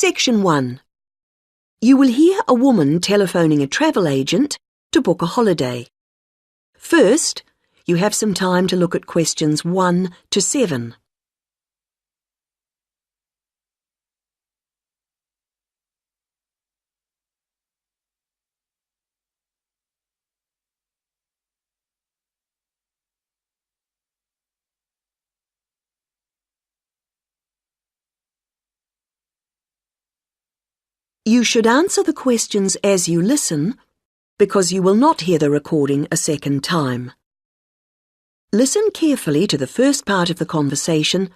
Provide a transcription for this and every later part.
Section 1. You will hear a woman telephoning a travel agent to book a holiday. First, you have some time to look at questions 1 to 7. You should answer the questions as you listen, because you will not hear the recording a second time. Listen carefully to the first part of the conversation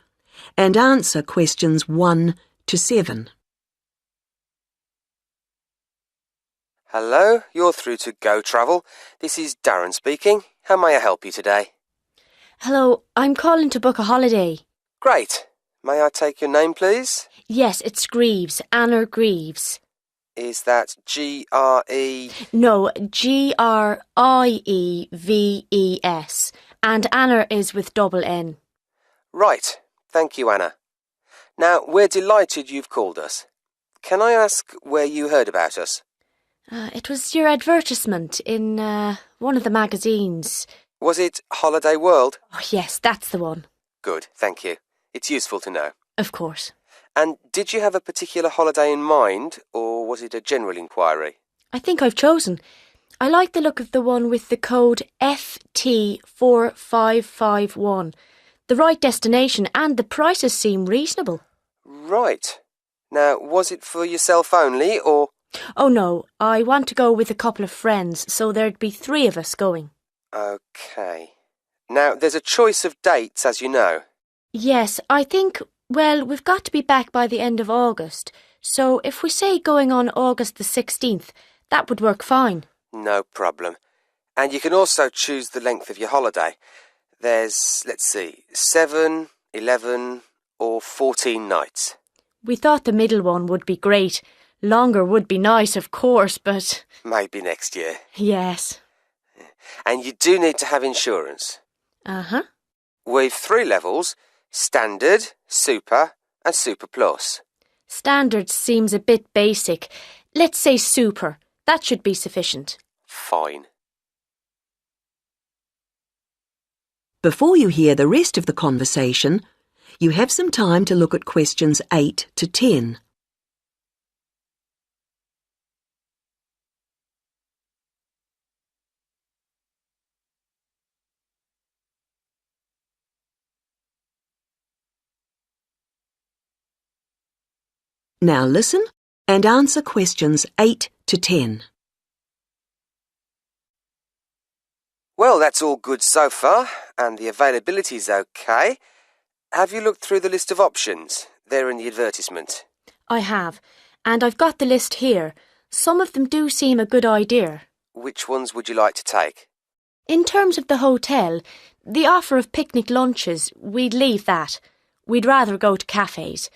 and answer questions 1 to 7. Hello, you're through to Go Travel. This is Darren speaking. How may I help you today? Hello, I'm calling to book a holiday. Great. May I take your name, please? Yes, it's Greaves, Anna Greaves. Is that G-R-E... No, Grieves, and Anna is with double N. Right. Thank you, Anna. Now, we're delighted you've called us. Can I ask where you heard about us? It was your advertisement in one of the magazines. Was it Holiday World? Oh, yes, that's the one. Good, thank you. It's useful to know. Of course. And did you have a particular holiday in mind, or was it a general inquiry? I think I've chosen. I like the look of the one with the code FT4551. The right destination and the prices seem reasonable. Right. Now, was it for yourself only, or... Oh no, I want to go with a couple of friends, so there'd be 3 of us going. OK. Now, there's a choice of dates, as you know. Yes, I think, well, we've got to be back by the end of August, so if we say going on August the 16th, that would work fine. No problem. And you can also choose the length of your holiday. There's, let's see, 7, 11 or 14 nights. We thought the middle one would be great. Longer would be nice, of course, but... Maybe next year. Yes. And you do need to have insurance. Uh-huh. With 3 levels, Standard, Super and Super Plus. Standard seems a bit basic. Let's say Super. That should be sufficient. Fine. Before you hear the rest of the conversation, you have some time to look at questions 8 to 10. Now listen and answer questions 8 to 10. Well, that's all good so far, and the availability's OK. Have you looked through the list of options? They're in the advertisement. I have, and I've got the list here. Some of them do seem a good idea. Which ones would you like to take? In terms of the hotel, the offer of picnic lunches, we'd leave that. We'd rather go to cafes.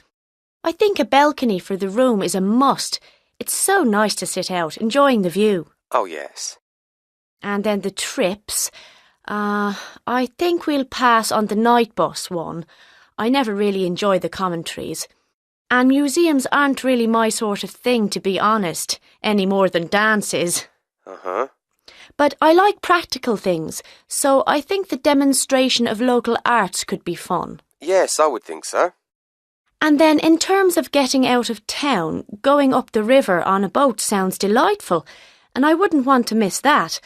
I think a balcony for the room is a must. It's so nice to sit out, enjoying the view. Oh, yes. And then the trips. I think we'll pass on the night bus one. I never really enjoy the commentaries. And museums aren't really my sort of thing, to be honest, any more than dances. Uh-huh. But I like practical things, so I think the demonstration of local arts could be fun. Yes, I would think so. And then in terms of getting out of town, going up the river on a boat sounds delightful, and I wouldn't want to miss that.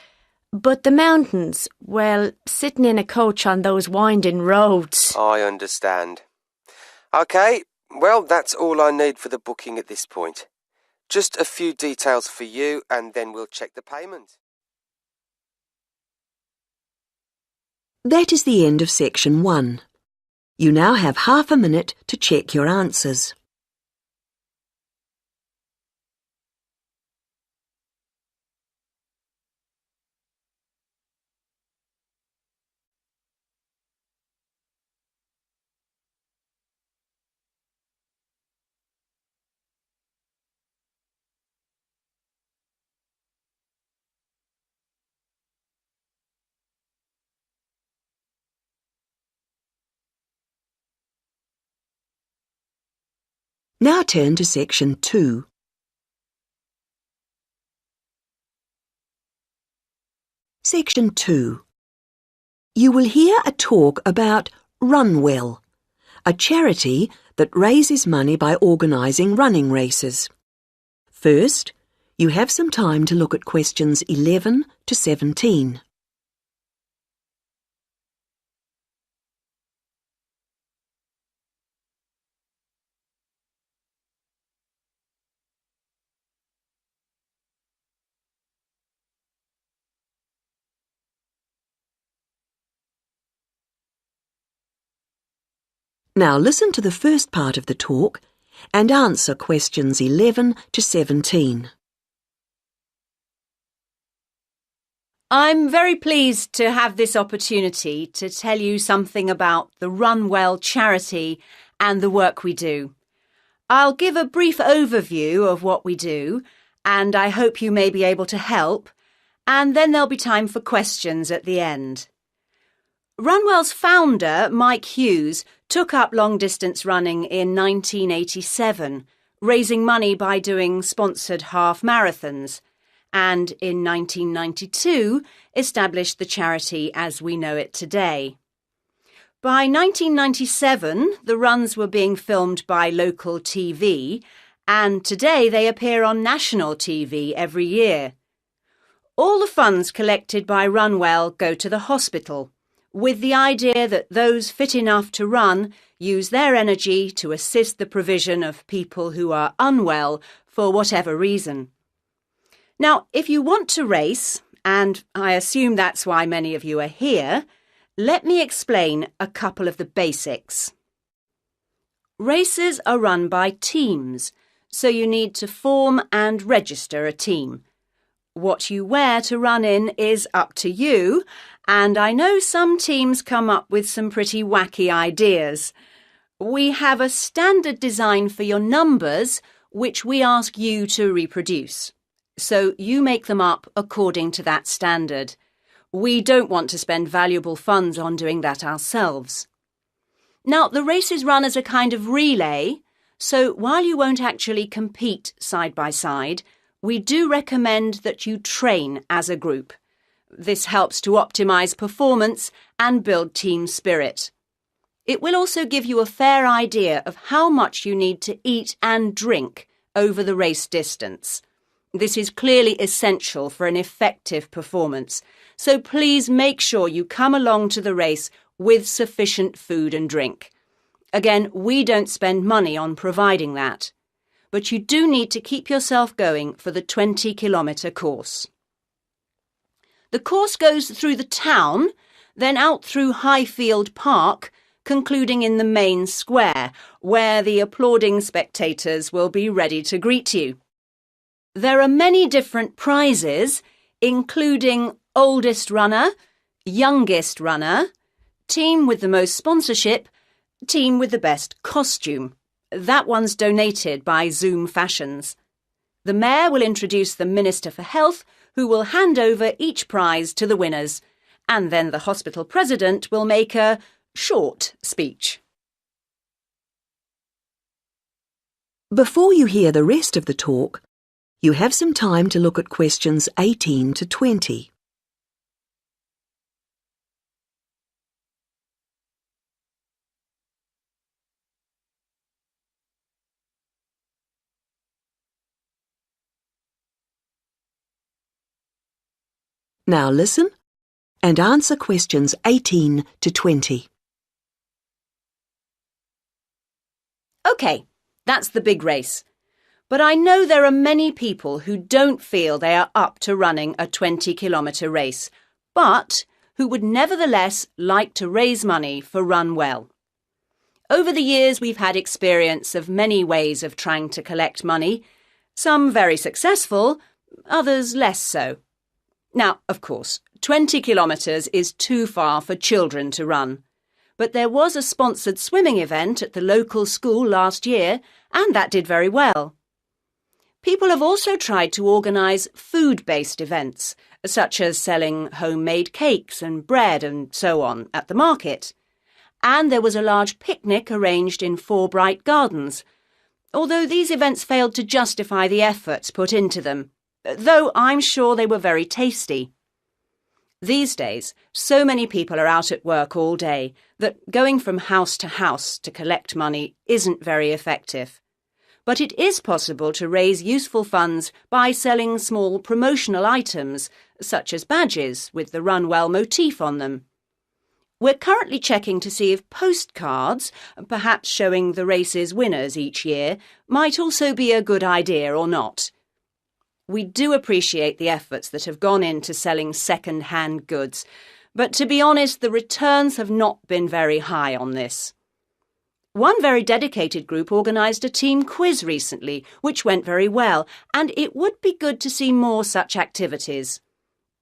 But the mountains, well, sitting in a coach on those winding roads. I understand. OK, well, that's all I need for the booking at this point. Just a few details for you, and then we'll check the payment. That is the end of section 1. You now have half a minute to check your answers. Now turn to Section 2. Section 2. You will hear a talk about Runwell, a charity that raises money by organising running races. First, you have some time to look at questions 11 to 17. Now listen to the first part of the talk and answer questions 11 to 17. I'm very pleased to have this opportunity to tell you something about the Runwell charity and the work we do. I'll give a brief overview of what we do, and I hope you may be able to help, and then there'll be time for questions at the end. Runwell's founder, Mike Hughes, took up long-distance running in 1987, raising money by doing sponsored half marathons, and in 1992 established the charity as we know it today. By 1997, the runs were being filmed by local TV, and today they appear on national TV every year. All the funds collected by Runwell go to the hospital, with the idea that those fit enough to run use their energy to assist the provision of people who are unwell for whatever reason. Now, if you want to race, and I assume that's why many of you are here, let me explain a couple of the basics. Races are run by teams, so you need to form and register a team. What you wear to run in is up to you, and I know some teams come up with some pretty wacky ideas. We have a standard design for your numbers, which we ask you to reproduce. So you make them up according to that standard. We don't want to spend valuable funds on doing that ourselves. Now, the race is run as a kind of relay, so while you won't actually compete side by side, we do recommend that you train as a group. This helps to optimise performance and build team spirit. It will also give you a fair idea of how much you need to eat and drink over the race distance. This is clearly essential for an effective performance, so please make sure you come along to the race with sufficient food and drink. Again, we don't spend money on providing that, but you do need to keep yourself going for the 20-kilometre course. The course goes through the town, then out through Highfield Park, concluding in the main square, where the applauding spectators will be ready to greet you. There are many different prizes, including oldest runner, youngest runner, team with the most sponsorship, team with the best costume. That one's donated by Zoom Fashions. The Mayor will introduce the Minister for Health, who will hand over each prize to the winners, and then the hospital president will make a short speech. Before you hear the rest of the talk, you have some time to look at questions 18 to 20. Now listen and answer questions 18 to 20. OK, that's the big race. But I know there are many people who don't feel they are up to running a 20-kilometre race, but who would nevertheless like to raise money for Runwell. Over the years, we've had experience of many ways of trying to collect money, some very successful, others less so. Now, of course, 20 kilometres is too far for children to run. But there was a sponsored swimming event at the local school last year, and that did very well. People have also tried to organise food-based events, such as selling homemade cakes and bread and so on at the market. And there was a large picnic arranged in 4 Bright Gardens. although these events failed to justify the efforts put into them, though I'm sure they were very tasty. These days, so many people are out at work all day that going from house to collect money isn't very effective. But it is possible to raise useful funds by selling small promotional items, such as badges with the Run Well motif on them. We're currently checking to see if postcards, perhaps showing the race's winners each year, might also be a good idea or not. We do appreciate the efforts that have gone into selling second-hand goods, but to be honest, the returns have not been very high on this. One very dedicated group organised a team quiz recently, which went very well, and it would be good to see more such activities.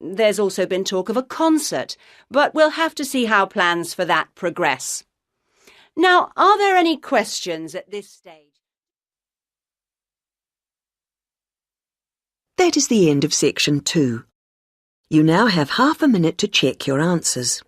There's also been talk of a concert, but we'll have to see how plans for that progress. Now, are there any questions at this stage? That is the end of section 2. You now have half a minute to check your answers.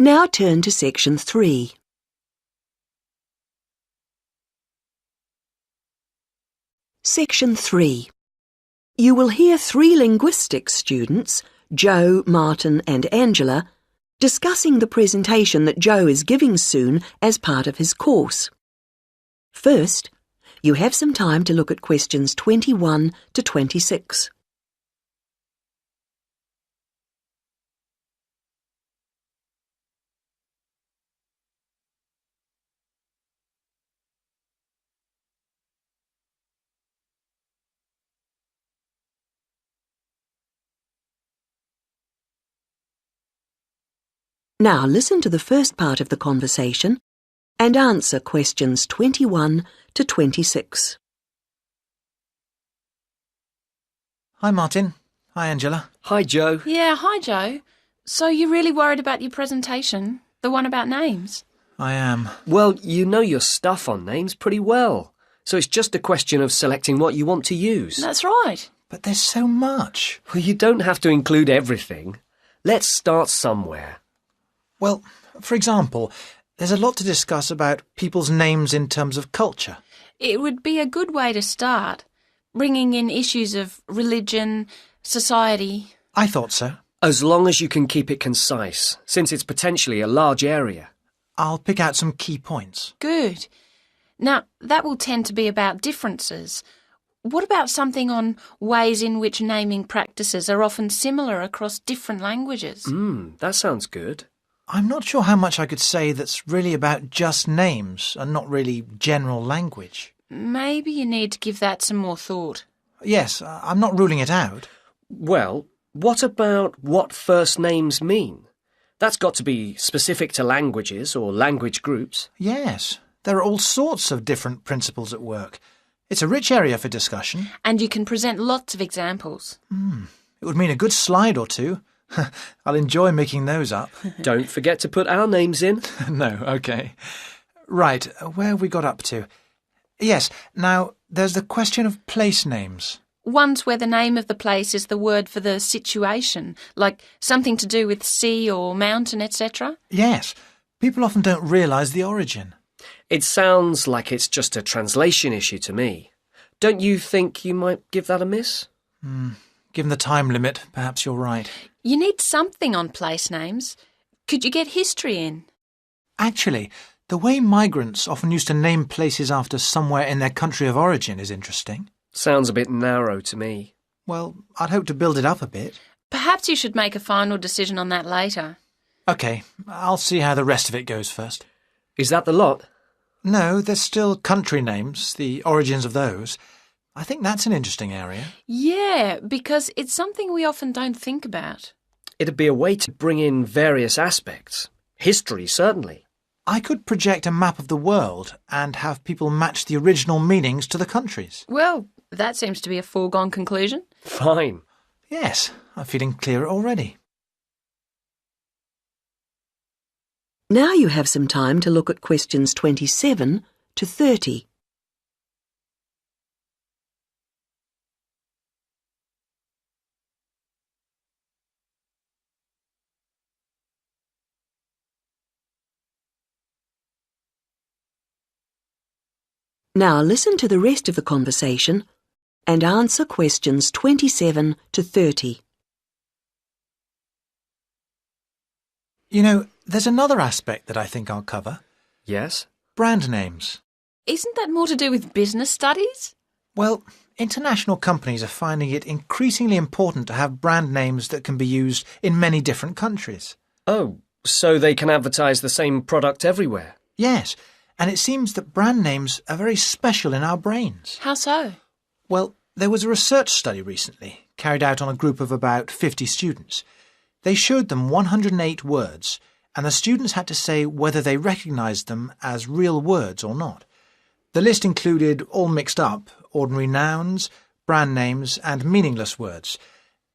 Now turn to section 3. Section 3. You will hear 3 linguistics students, Joe, Martin and Angela, discussing the presentation that Joe is giving soon as part of his course. First, you have some time to look at questions 21 to 26. Now listen to the first part of the conversation and answer questions 21 to 26. Hi, Martin. Hi, Angela. Hi, Joe. Yeah, hi, Joe. So you're really worried about your presentation? The one about names? I am. Well, you know your stuff on names pretty well, so it's just a question of selecting what you want to use. That's right. But there's so much. Well, you don't have to include everything. Let's start somewhere. Well, for example, there's a lot to discuss about people's names in terms of culture. It would be a good way to start, bringing in issues of religion, society. I thought so. As long as you can keep it concise, since it's potentially a large area. I'll pick out some key points. Good. Now, that will tend to be about differences. What about something on ways in which naming practices are often similar across different languages? That sounds good. I'm not sure how much I could say that's really about just names and not really general language. Maybe you need to give that some more thought. Yes, I'm not ruling it out. Well, what about what first names mean? That's got to be specific to languages or language groups. Yes, there are all sorts of different principles at work. It's a rich area for discussion. And you can present lots of examples. It would mean a good slide or two. I'll enjoy making those up. Don't forget to put our names in. No, OK. Right, where have we got up to? Yes, now there's the question of place names. Ones where the name of the place is the word for the situation, like something to do with sea or mountain, etc. Yes, people often don't realise the origin. It sounds like it's just a translation issue to me. Don't you think you might give that a miss? Given the time limit, perhaps you're right. You need something on place names. Could you get history in? Actually, the way migrants often used to name places after somewhere in their country of origin is interesting. Sounds a bit narrow to me. Well, I'd hope to build it up a bit. Perhaps you should make a final decision on that later. OK, I'll see how the rest of it goes first. Is that the lot? No, there's still country names, the origins of those. I think that's an interesting area. Yeah, because it's something we often don't think about. It'd be a way to bring in various aspects. History, certainly. I could project a map of the world and have people match the original meanings to the countries. Well, that seems to be a foregone conclusion. Fine. Yes, I'm feeling clearer already. Now you have some time to look at questions 27 to 30. Now listen to the rest of the conversation and answer questions 27 to 30. You know, there's another aspect that I think I'll cover. Yes? Brand names. Isn't that more to do with business studies? Well, international companies are finding it increasingly important to have brand names that can be used in many different countries. Oh, so they can advertise the same product everywhere? Yes, and it seems that brand names are very special in our brains. How so? Well, there was a research study recently, carried out on a group of about 50 students. They showed them 108 words, and the students had to say whether they recognised them as real words or not. The list included, all mixed up, ordinary nouns, brand names and meaningless words,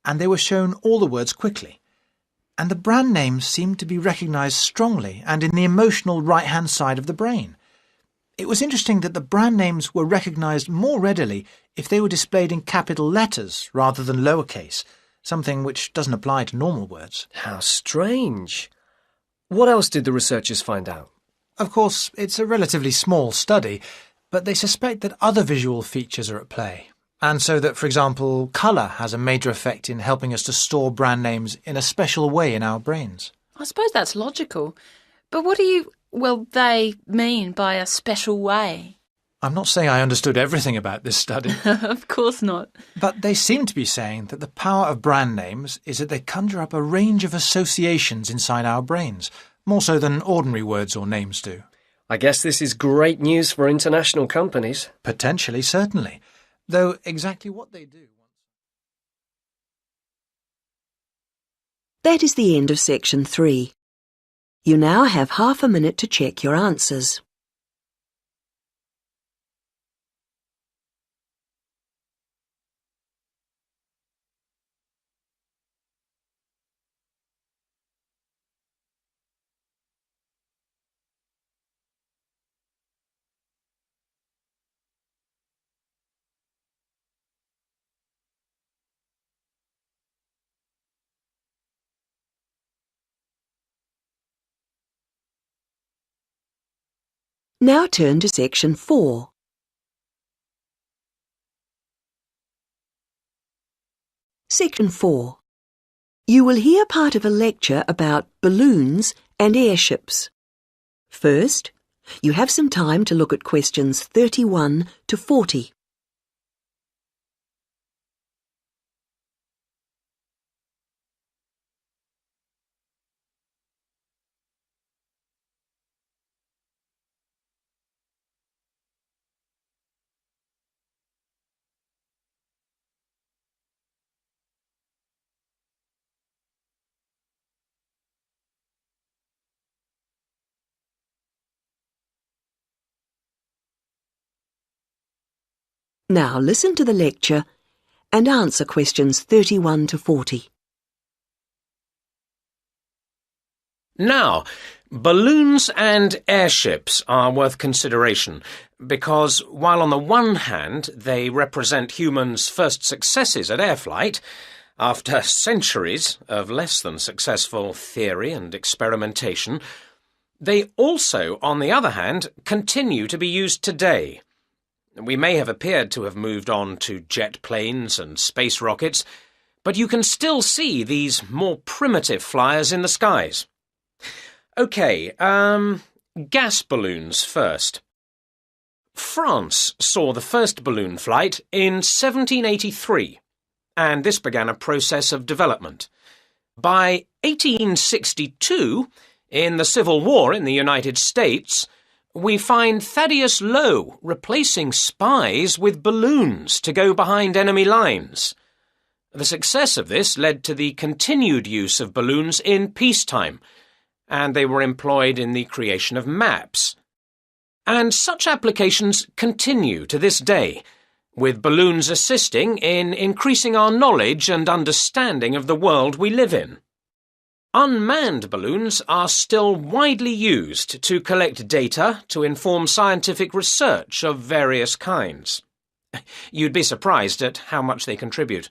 and they were shown all the words quickly. And the brand names seemed to be recognised strongly and in the emotional right-hand side of the brain. It was interesting that the brand names were recognised more readily if they were displayed in capital letters rather than lowercase, something which doesn't apply to normal words. How strange. What else did the researchers find out? Of course, it's a relatively small study, but they suspect that other visual features are at play, and so that, for example, colour has a major effect in helping us to store brand names in a special way in our brains. I suppose that's logical. But what do they mean by a special way? I'm not saying I understood everything about this study. Of course not. But they seem to be saying that the power of brand names is that they conjure up a range of associations inside our brains, more so than ordinary words or names do. I guess this is great news for international companies. Potentially, certainly. Though exactly what they do... That is the end of section 3. You now have half a minute to check your answers. Now turn to section 4. Section 4. You will hear part of a lecture about balloons and airships. First, you have some time to look at questions 31 to 40. Now listen to the lecture and answer questions 31 to 40. Now, balloons and airships are worth consideration because while on the one hand they represent humans' first successes at air flight, after centuries of less than successful theory and experimentation, they also, on the other hand, continue to be used today. We may have appeared to have moved on to jet planes and space rockets, but you can still see these more primitive flyers in the skies. OK, gas balloons first. France saw the first balloon flight in 1783, and this began a process of development. By 1862, in the Civil War in the United States, we find Thaddeus Lowe replacing spies with balloons to go behind enemy lines. The success of this led to the continued use of balloons in peacetime, and they were employed in the creation of maps. And such applications continue to this day, with balloons assisting in increasing our knowledge and understanding of the world we live in. Unmanned balloons are still widely used to collect data to inform scientific research of various kinds. You'd be surprised at how much they contribute.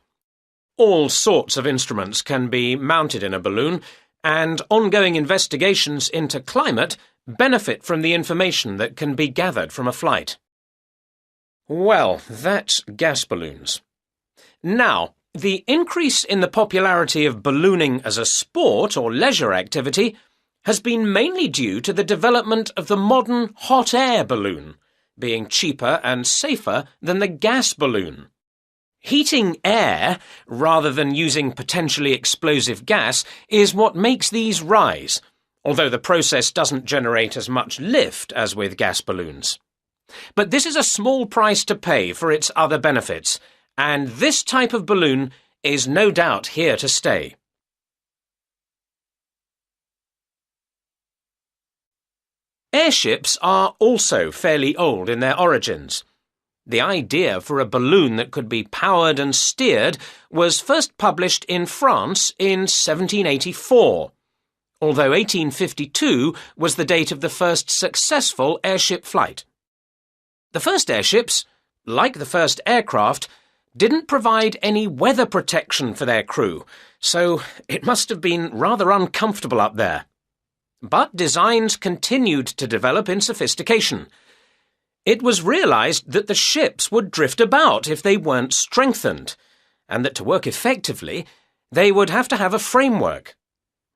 All sorts of instruments can be mounted in a balloon, and ongoing investigations into climate benefit from the information that can be gathered from a flight. Well, that's gas balloons. Now, the increase in the popularity of ballooning as a sport or leisure activity has been mainly due to the development of the modern hot air balloon, being cheaper and safer than the gas balloon. Heating air, rather than using potentially explosive gas, is what makes these rise, although the process doesn't generate as much lift as with gas balloons. But this is a small price to pay for its other benefits, and this type of balloon is no doubt here to stay. Airships are also fairly old in their origins. The idea for a balloon that could be powered and steered was first published in France in 1784, although 1852 was the date of the first successful airship flight. The first airships, like the first aircraft, didn't provide any weather protection for their crew, so it must have been rather uncomfortable up there. But designs continued to develop in sophistication. It was realised that the ships would drift about if they weren't strengthened, and that to work effectively, they would have to have a framework.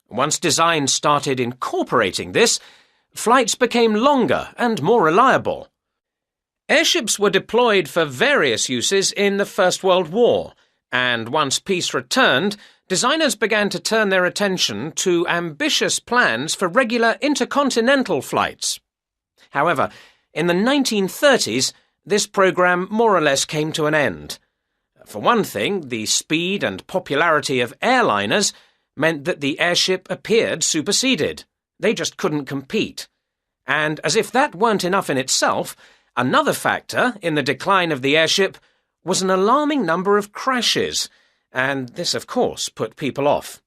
Once design started incorporating this, flights became longer and more reliable. Airships were deployed for various uses in the First World War, and once peace returned, designers began to turn their attention to ambitious plans for regular intercontinental flights. However, in the 1930s, this program more or less came to an end. For one thing, the speed and popularity of airliners meant that the airship appeared superseded. They just couldn't compete. And as if that weren't enough in itself, another factor in the decline of the airship was an alarming number of crashes, and this, of course, put people off.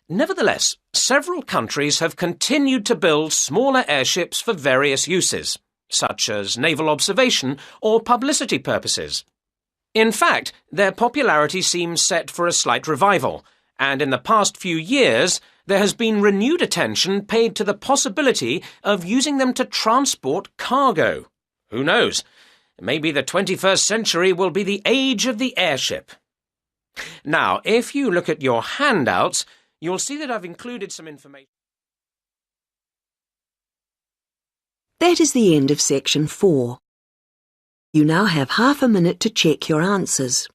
Nevertheless, several countries have continued to build smaller airships for various uses, such as naval observation or publicity purposes. In fact, their popularity seems set for a slight revival, and in the past few years there has been renewed attention paid to the possibility of using them to transport cargo. Who knows? Maybe the 21st century will be the age of the airship. Now, if you look at your handouts, you'll see that I've included some information. That is the end of section 4. You now have half a minute to check your answers.